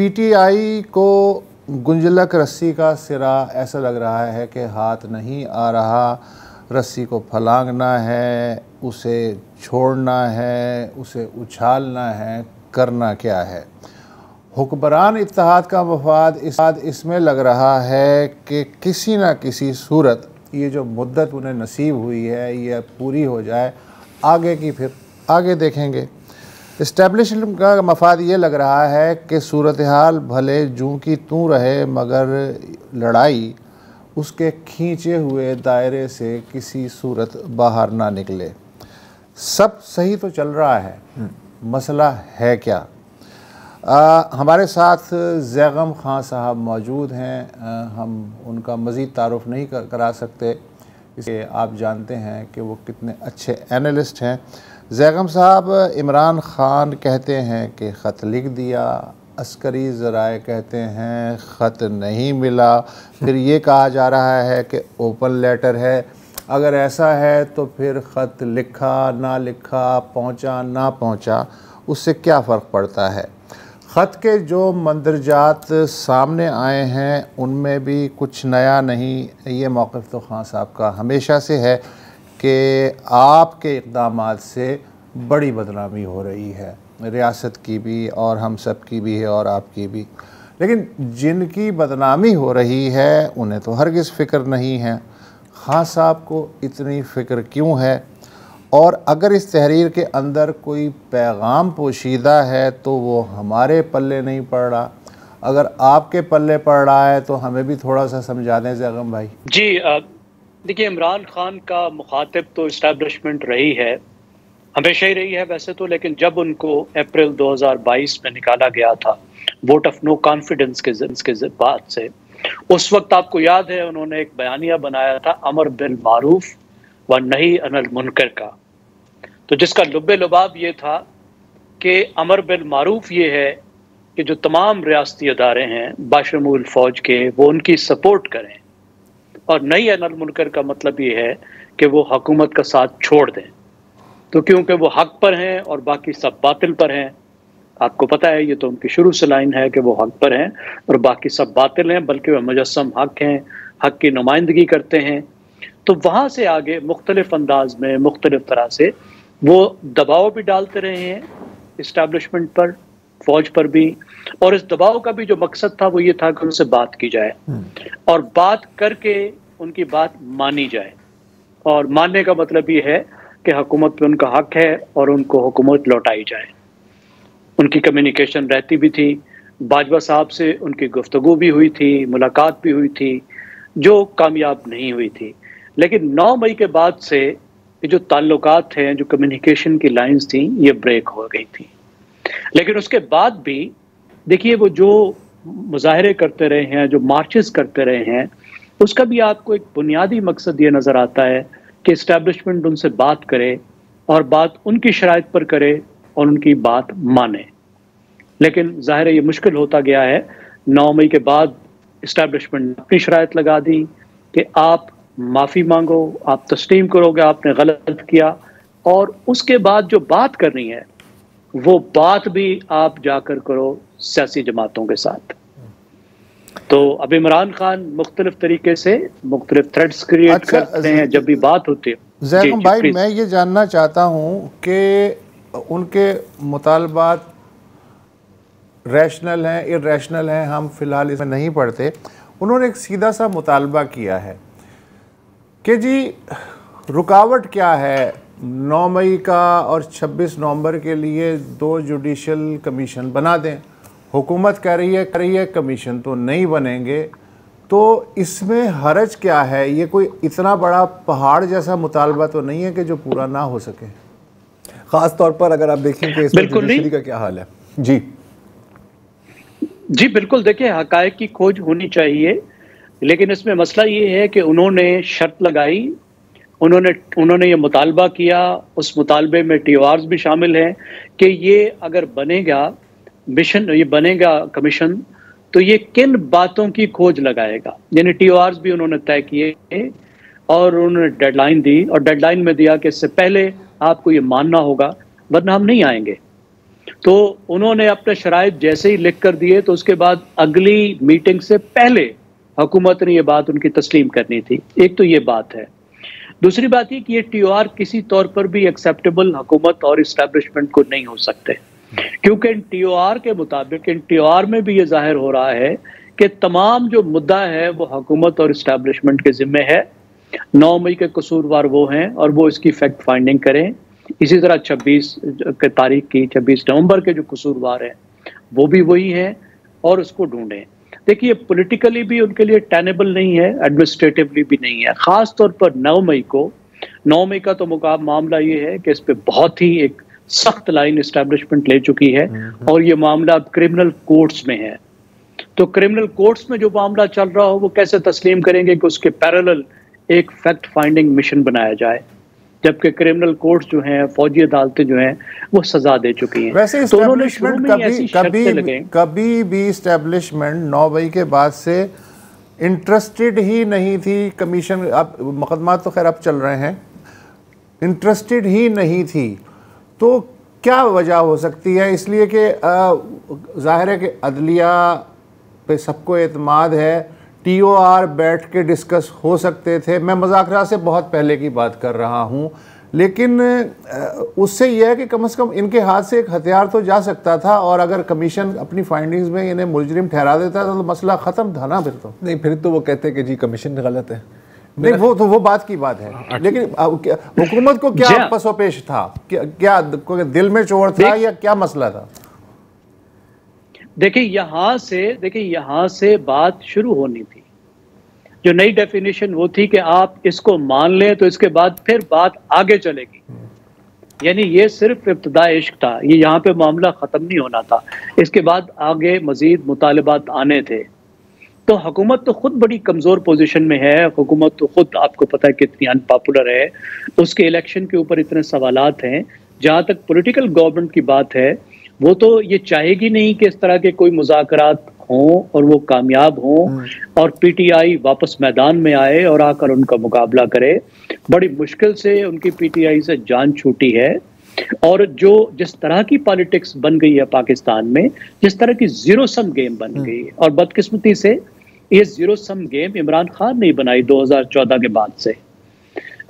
PTI को गुंजलक रस्सी का सिरा ऐसा लग रहा है कि हाथ नहीं आ रहा, रस्सी को फलांगना है, उसे छोड़ना है, उसे उछालना है, करना क्या है। हुक्मरान इत्तेहाद का मफाद इसमें लग रहा है कि किसी न किसी सूरत ये जो मुद्दत उन्हें नसीब हुई है ये पूरी हो जाए, आगे की फिर आगे देखेंगे। इस्टेब्लिशमेंट का मफाद ये लग रहा है कि सूरत हाल भले जूं की तूं रहे, मगर लड़ाई उसके खींचे हुए दायरे से किसी सूरत बाहर ना निकले। सब सही तो चल रहा है, मसला है क्या। हमारे साथ ज़ैगम ख़ान साहब मौजूद हैं। हम उनका मज़ीद तारुफ़ नहीं करा सकते, इसलिए आप जानते हैं कि वो कितने अच्छे एनालिस्ट हैं। ज़ैगम साहब, इमरान ख़ान कहते हैं कि ख़त लिख दिया, अस्करी ज़राए कहते हैं ख़त नहीं मिला, फिर ये कहा जा रहा है कि ओपन लेटर है। अगर ऐसा है तो फिर ख़त लिखा ना लिखा, पहुंचा ना पहुंचा, उससे क्या फ़र्क पड़ता है। ख़त के जो मंदरजात सामने आए हैं उनमें भी कुछ नया नहीं। ये मौक़िफ़ तो ख़ान साहब का हमेशा से है कि आपके इक़दामात से बड़ी बदनामी हो रही है, रियासत की भी और हम सब की भी है और आपकी भी। लेकिन जिनकी बदनामी हो रही है उन्हें तो हरगिज़ फ़िक्र नहीं है। ख़ान साहब को इतनी फ़िक्र क्यों है? और अगर इस तहरीर के अंदर कोई पैगाम पोशीदा है तो वो हमारे पल्ले नहीं पड़ रहा, अगर आपके पल्ले पड़ रहा है तो हमें भी थोड़ा सा समझा दें ज़ैगम भाई। जी, देखिए, इमरान खान का मुखातिब तो इस्टेब्लिशमेंट रही है, हमेशा ही रही है वैसे तो, लेकिन जब उनको अप्रैल 2022 में निकाला गया था वोट ऑफ नो कॉन्फिडेंस के बाद से, उस वक्त आपको याद है उन्होंने एक बयानिया बनाया था अमर बिल मारूफ व नही अनिल मुनकर का, तो जिसका लुब्बे लुबाब ये था कि अमर बिल मारूफ ये है कि जो तमाम रियासती अदारे हैं बाशमूल फ़ौज के, वो उनकी सपोर्ट करें, और नही अनिल मुनकर का मतलब ये है कि वो हुकूमत का साथ छोड़ दें। तो क्योंकि वो हक पर हैं और बाकी सब बातिल पर हैं, आपको पता है ये तो उनकी शुरू से लाइन है कि वो हक पर हैं और बाकी सब बातिल हैं, बल्कि वह मुजस्सम हक हैं, हक की नुमाइंदगी करते हैं। तो वहाँ से आगे मुख्तलिफ अंदाज में मुख्तलिफ तरह से वो दबाव भी डालते रहे हैं इस्टेब्लिशमेंट पर, फौज पर भी, और इस दबाव का भी जो मकसद था वो ये था कि उनसे बात की जाए और बात करके उनकी बात मानी जाए। और मानने का मतलब ये है कि हुकूमत पे उनका हक है और उनको हुकूमत लौटाई जाए। उनकी कम्युनिकेशन रहती भी थी, बाजवा साहब से उनकी गुफ्तगू भी हुई थी, मुलाकात भी हुई थी, जो कामयाब नहीं हुई थी। लेकिन 9 मई के बाद से ये जो ताल्लुकात हैं, जो कम्युनिकेशन की लाइंस थी, ये ब्रेक हो गई थी। लेकिन उसके बाद भी देखिए वो जो मुजाहरे करते रहे हैं, जो मार्चेस करते रहे हैं, उसका भी आपको एक बुनियादी मकसद ये नज़र आता है कि इस्टेब्लिशमेंट उनसे बात करे और बात उनकी शराइत पर करे और उनकी बात माने। लेकिन ज़ाहिर है ये मुश्किल होता गया है। 9 मई के बाद इस्टेब्लिशमेंट ने अपनी शराइत लगा दी कि आप माफ़ी मांगो, आप तस्लीम करोगे आपने गलत किया, और उसके बाद जो बात करनी है वो बात भी आप जाकर करो सियासी जमातों के साथ। तो अब इमरान खान मुख्तलिफ तरीके से मुख्तलिफ थ्रेड्स क्रिएट करते हैं जब भी बात होती है। ज़ैगम भाई, मैं ये जानना चाहता हूँ कि उनके मुतालबात रैशनल हैं, इर्रेशनल हैं, हम फ़िलहाल इसमें नहीं पढ़ते। उन्होंने एक सीधा सा मुतालबा किया है कि जी रुकावट क्या है 9 मई का और 26 नवंबर के लिए 2 जुडिशल कमीशन बना दें। हुकूमत कह रही है कमीशन तो नहीं बनेंगे, तो इसमें हरज क्या है? ये कोई इतना बड़ा पहाड़ जैसा मुतालबा तो नहीं है कि जो पूरा ना हो सके। ख़ास तौर पर अगर आप देखें कि इसमें जुडिशरी का क्या हाल है। जी बिल्कुल, देखिए हक़ाइक़ की खोज होनी चाहिए, लेकिन इसमें मसला ये है कि उन्होंने शर्त लगाई, उन्होंने ये मुतालबा किया, उस मुतालबे में टीओआर्स भी शामिल हैं कि ये अगर बनेगा मिशन, ये बनेगा कमीशन, तो ये किन बातों की खोज लगाएगा। यानी टीओआर्स भी उन्होंने तय किए और उन्होंने डेडलाइन दी, और डेडलाइन में दिया कि इससे पहले आपको ये मानना होगा वरना हम नहीं आएंगे। तो उन्होंने अपने शराइत जैसे ही लिख कर दिए तो उसके बाद अगली मीटिंग से पहले हुकूमत ने ये बात उनकी तस्लीम करनी थी। एक तो ये बात है। दूसरी बात ये कि ये TOR किसी तौर पर भी एक्सेप्टेबल हुकूमत और इस्टेब्लिशमेंट को नहीं हो सकते, क्योंकि इन TOR के मुताबिक इन TOR में भी ये जाहिर हो रहा है कि तमाम जो मुद्दा है वो हुकूमत और इस्टेब्लिशमेंट के जिम्मे है। 9 मई के कसूरवार वो हैं और वो इसकी फैक्ट फाइंडिंग करें। इसी तरह 26 तारीख की 26 नवंबर के जो कसूरवार हैं वो भी वही हैं और उसको ढूंढें। देखिए, पॉलिटिकली भी उनके लिए टेनेबल नहीं है, एडमिनिस्ट्रेटिवली भी नहीं है। ख़ास तौर पर 9 मई का तो मामला ये है कि इस पर बहुत ही एक सख्त लाइन इस्टेब्लिशमेंट ले चुकी है और ये मामला अब क्रिमिनल कोर्ट्स में है। तो क्रिमिनल कोर्ट्स में जो मामला चल रहा हो वो कैसे तस्लीम करेंगे कि उसके पैरेलल एक फैक्ट फाइंडिंग मिशन बनाया जाए, जबकि क्रिमिनल कोर्ट्स जो हैं, फौजी अदालतें जो हैं, वो सजा दे चुकी हैं। वैसे तो उन्होंने शुरू में ऐसी शर्तें लगाईं। कभी भी इस्टेब्लिशमेंट 9 मई के बाद से इंटरेस्टेड ही नहीं थी कमीशन, अब मुकदमा तो खैर अब चल रहे हैं, इंटरेस्टेड ही नहीं थी। तो क्या वजह हो सकती है? इसलिए कि जाहिर है कि अदलिया पे सबको एतमाद है, TOR बैठ के डिस्कस हो सकते थे। मैं मुज़ाकरा से बहुत पहले की बात कर रहा हूँ, लेकिन उससे यह है कि कम से कम इनके हाथ से एक हथियार तो जा सकता था और अगर कमीशन अपनी फाइंडिंग्स में इन्हें मुजरिम ठहरा देता तो मसला ख़त्म था ना। फिर तो नहीं, फिर तो वो कहते हैं कि जी कमीशन गलत है। नहीं, वो बात की बात है, लेकिन हुकूमत को क्या पसोपेश था? क्या दिल में चोट था या क्या मसला था? देखिए यहाँ से बात शुरू होनी थी। जो नई डेफिनेशन वो थी कि आप इसको मान लें तो इसके बाद फिर बात आगे चलेगी। यानी ये सिर्फ इब्तिदा इश्क था, ये यहाँ पे मामला ख़त्म नहीं होना था। इसके बाद आगे मज़ीद मुतालबात आने थे। तो हुकूमत तो खुद बड़ी कमज़ोर पोजीशन में है। हुकूमत तो खुद आपको पता है कितनी अनपॉपुलर है, उसके इलेक्शन के ऊपर इतने सवालात हैं। जहाँ तक पॉलिटिकल गवर्नमेंट की बात है, वो तो ये चाहेगी नहीं कि इस तरह के कोई मुज़ाकरात हों और वो कामयाब हों और PTI वापस मैदान में आए और आकर उनका मुकाबला करे। बड़ी मुश्किल से उनकी PTI से जान छूटी है और जो जिस तरह की पॉलिटिक्स बन गई है पाकिस्तान में, जिस तरह की जीरो सम गेम बन गई, और बदकिस्मती से ये zero sum game Imran Khan ने बनाई 2014 के बाद से।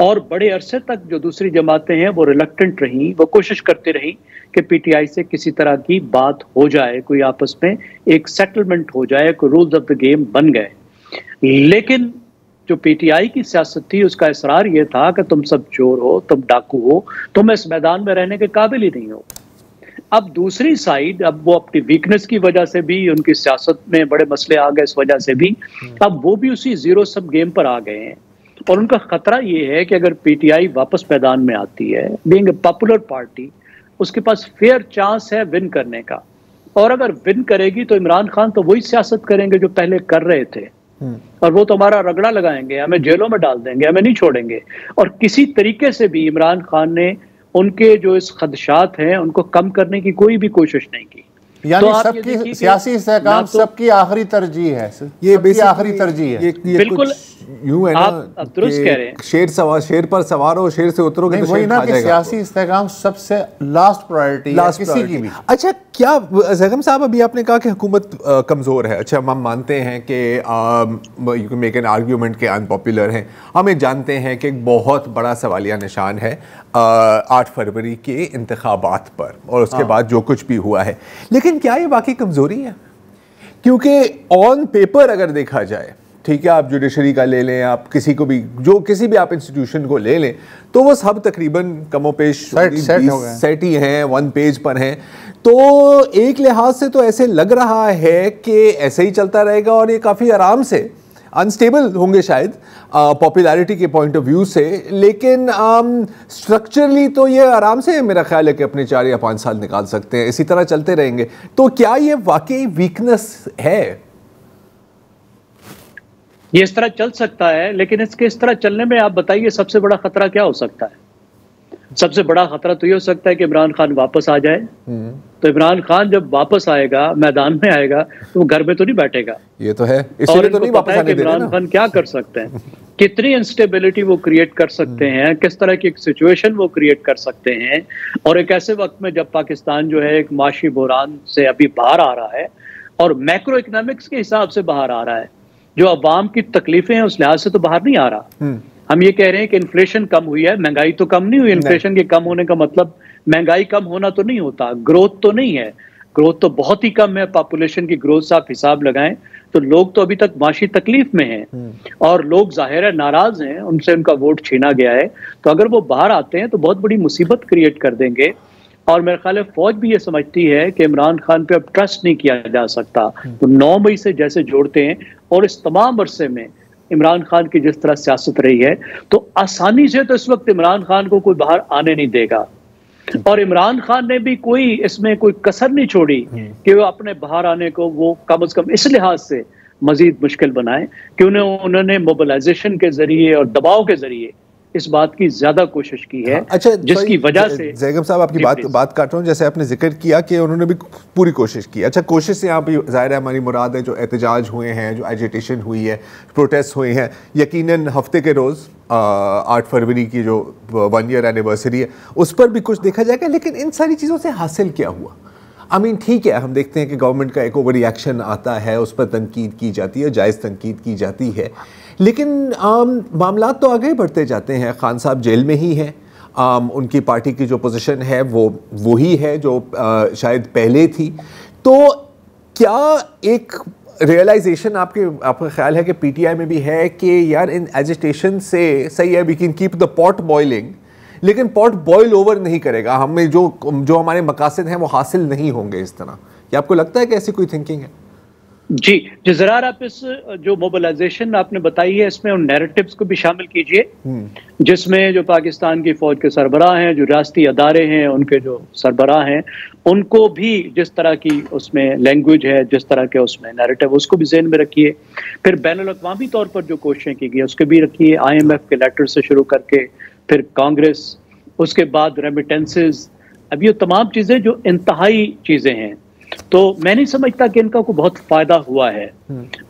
और बड़े अरसे तक जो दूसरी जमातें हैं वो रिलक्टेंट रहीं, वो कोशिश करती रही कि PTI से किसी तरह की बात हो जाए, कोई आपस में एक सेटलमेंट हो जाए, कोई रूल्स ऑफ द गेम बन गए। लेकिन जो PTI की सियासत थी उसका इसरार ये था कि तुम सब चोर हो, तुम डाकू हो, तुम इस मैदान में रहने के काबिल ही नहीं हो। अब दूसरी साइड, अब वो अपनी वीकनेस की वजह से भी, उनकी सियासत में बड़े मसले आ गए इस वजह से भी, अब वो भी उसी जीरो सम गेम पर आ गए हैं। और उनका खतरा ये है कि अगर PTI वापस मैदान में आती है, बीइंग ए पॉपुलर पार्टी, उसके पास फेयर चांस है विन करने का। और अगर विन करेगी तो इमरान खान तो वही सियासत करेंगे जो पहले कर रहे थे, और वो तो हमारा रगड़ा लगाएंगे, हमें जेलों में डाल देंगे, हमें नहीं छोड़ेंगे। और किसी तरीके से भी इमरान खान ने उनके जो इस खदशात हैं उनको कम करने की कोई भी कोशश नहीं की। यानी तो सबकी सियासी इस्तेहकाम सबकी आखिरी तरजीह है, ये आखिरी तरजीह है। बिल्कुल यूं है ना, आप दुरुस्त कह रहे हैं, शेर पर सवार हो, शेर से उतरोगे तो वही ना कि सियासी इस्तेहकाम सबसे लास्ट प्रायोरिटी है किसी की भी। अच्छा, क्या ज़ैगम साहब, अभी आपने कहा कि हुकूमत कमज़ोर है। अच्छा, हम मानते हैं कि you can make an argument के अनपॉपुलर हैं, हम ये जानते हैं कि एक बहुत बड़ा सवालिया निशान है 8 फरवरी के इंतखाबात पर और उसके बाद जो कुछ भी हुआ है। लेकिन क्या ये वाकई कमज़ोरी है? क्योंकि ऑन पेपर अगर देखा जाए, ठीक है, आप जुडिशरी का ले लें, आप किसी को भी, जो किसी भी आप इंस्टीट्यूशन को ले लें, तो वो सब तकरीबन कमोपेश सेट ही हैं, 1 पेज पर हैं। तो एक लिहाज से तो ऐसे लग रहा है कि ऐसे ही चलता रहेगा और ये काफ़ी आराम से अनस्टेबल होंगे शायद पॉपुलैरिटी के पॉइंट ऑफ व्यू से, लेकिन स्ट्रक्चरली तो ये आराम से मेरा ख्याल है कि अपने 4 या 5 साल निकाल सकते हैं, इसी तरह चलते रहेंगे। तो क्या ये वाकई वीकनेस है? ये इस तरह चल सकता है, लेकिन इसके इस तरह चलने में आप बताइए सबसे बड़ा खतरा क्या हो सकता है? सबसे बड़ा खतरा तो ये हो सकता है कि इमरान खान वापस आ जाए। तो इमरान खान जब वापस आएगा, मैदान में आएगा, तो वो घर में तो नहीं बैठेगा। ये तो है, इसलिए तो नहीं वापस आने दे रहे ना। इमरान खान क्या कर सकते हैं। कितनी इंस्टेबिलिटी वो क्रिएट कर सकते हैं, किस तरह की एक सिचुएशन वो क्रिएट कर सकते हैं। और एक ऐसे वक्त में जब पाकिस्तान जो है एक माशी बुहरान से अभी बाहर आ रहा है और मैक्रो इकोनॉमिक्स के हिसाब से बाहर आ रहा है, जो अवाम की तकलीफें हैं उस लिहाज से तो बाहर नहीं आ रहा। हम ये कह रहे हैं कि इन्फ्लेशन कम हुई है, महंगाई तो कम नहीं हुई। इन्फ्लेशन के कम होने का मतलब महंगाई कम होना तो नहीं होता, ग्रोथ तो नहीं है, ग्रोथ तो बहुत ही कम है। पॉपुलेशन की ग्रोथ से आप हिसाब लगाएं तो लोग तो अभी तक माशी तकलीफ में हैं और लोग जाहिर है नाराज हैं, उनसे उनका वोट छीना गया है। तो अगर वो बाहर आते हैं तो बहुत बड़ी मुसीबत क्रिएट कर देंगे। और मेरे ख्याल है फौज भी ये समझती है कि इमरान खान पे अब ट्रस्ट नहीं किया जा सकता। तो 9 मई से जैसे जोड़ते हैं और इस तमाम अरसे में इमरान खान की जिस तरह सियासत रही है, तो आसानी से तो इस वक्त इमरान खान को कोई बाहर आने नहीं देगा। और इमरान खान ने भी कोई इसमें कोई कसर नहीं छोड़ी कि वो अपने बाहर आने को वो कम से कम इस लिहाज से मजीद मुश्किल बनाए कि उन्होंने मोबिलाइजेशन के जरिए और दबाव के जरिए इस बात की ज्यादा कोशिश की है। अच्छा, जिसकी वजह से जैगम साहब आपकी बात काट रहा हूँ, जैसे आपने जिक्र किया कि उन्होंने भी पूरी कोशिश की। अच्छा, कोशिश से यहाँ पे ज़ाहिर है हमारी मुराद है जो एहतजाज हुए हैं, जो एजिटेशन हुई है, प्रोटेस्ट हुए हैं। यकीनन हफ्ते के रोज़ 8 फरवरी की जो 1 ईयर एनिवर्सरी है उस पर भी कुछ देखा जाएगा, लेकिन इन सारी चीज़ों से हासिल क्या हुआ? ठीक है, हम देखते हैं कि गवर्नमेंट का एक ओवर रिएक्शन आता है, उस पर तनकीद की जाती है, जायज़ तनकीद की जाती है, लेकिन मामला तो आगे बढ़ते जाते हैं। खान साहब जेल में ही हैं, उनकी पार्टी की जो पोजीशन है वो ही है जो शायद पहले थी। तो क्या एक रियलाइजेशन आपका ख्याल है कि पीटीआई में भी है कि यार इन एजिटेशन से सही है, we can keep the pot boiling, लेकिन पॉट बॉयल ओवर नहीं करेगा, हमें जो हमारे मकासद हैं वो हासिल नहीं होंगे इस तरह? क्या आपको लगता है कि ऐसी कोई थिंकिंग है? जी ज़रार, आप इस जो मोबिलाइजेशन आपने बताई है इसमें उन नैरेटिव्स को भी शामिल कीजिए जिसमें जो पाकिस्तान की फौज के सरबराह हैं, जो रियासती अदारे हैं, उनके जो सरबराह हैं, उनको भी जिस तरह की उसमें लैंग्वेज है, जिस तरह के उसमें नैरेटिव, उसको भी ज़हन में रखिए। फिर बैनुल-अक़वामी तौर पर जो कोशिशें की गई उसके भी रखिए, IMF के लेटर से शुरू करके फिर कांग्रेस, उसके बाद रेमिटेंसेस, अब ये तमाम चीज़ें जो इंतहाई चीज़ें हैं। तो मैं नहीं समझता कि इनका कोई बहुत फायदा हुआ है।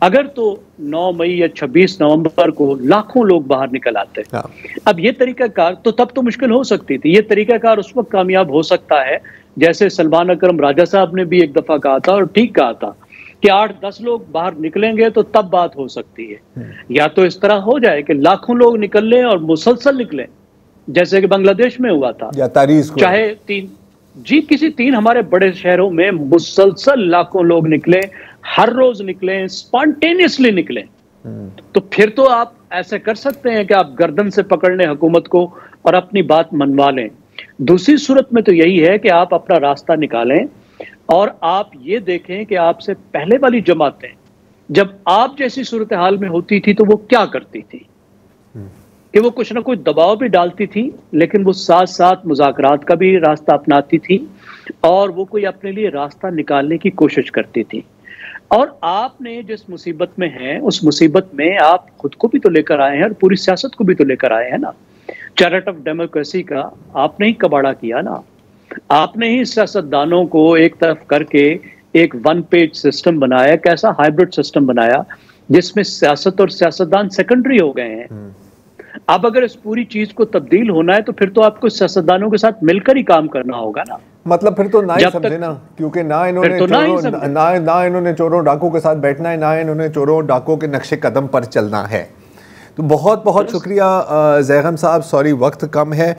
अगर तो 9 मई या 26 नवंबर को लाखों लोग बाहर निकल आते, अब ये तरीकाकार तो तब तो मुश्किल हो सकती थी। ये तरीकाकार उस वक्त कामयाब हो सकता है जैसे सलमान अकरम राजा साहब ने भी एक दफा कहा था और ठीक कहा था कि 8-10 लोग बाहर निकलेंगे तो तब बात हो सकती है। या तो इस तरह हो जाए कि लाखों लोग निकल लें और मुसलसल निकलें जैसे कि बांग्लादेश में हुआ था, या तारीख चाहे किसी 3 हमारे बड़े शहरों में मुसलसल लाखों लोग निकले, हर रोज निकले, स्पॉन्टेनियसली निकले। तो फिर तो आप ऐसे कर सकते हैं कि आप गर्दन से पकड़ लें हुकूमत को और अपनी बात मनवा लें। दूसरी सूरत में तो यही है कि आप अपना रास्ता निकालें और आप ये देखें कि आपसे पहले वाली जमातें जब आप जैसी सूरत हाल में होती थी तो वो क्या करती थी, कि वो कुछ ना कुछ दबाव भी डालती थी, लेकिन वो साथ साथ मुज़ाकरात का भी रास्ता अपनाती थी और वो कोई अपने लिए रास्ता निकालने की कोशिश करती थी। और आपने जिस मुसीबत में हैं उस मुसीबत में आप खुद को भी तो लेकर आए हैं और पूरी सियासत को भी तो लेकर आए हैं ना। चैरिट ऑफ डेमोक्रेसी का आपने ही कबाड़ा किया ना, आपने ही सियासतदानों को एक तरफ करके एक 1 पेज सिस्टम बनाया, कैसा हाइब्रिड सिस्टम बनाया जिसमें सियासत और सियासतदान सेकेंडरी हो गए हैं। अब अगर इस पूरी चीज को तब्दील होना है तो फिर तो आपको सियासतदानों के साथ मिलकर ही काम करना होगा ना। मतलब फिर तो ना ही समझे ना, क्योंकि ना इन्होंने चोरों डाकों के साथ बैठना है, ना इन्होंने चोरों डाकों के नक्शे कदम पर चलना है। तो बहुत बहुत शुक्रिया ज़ैगम साहब, सॉरी वक्त कम है।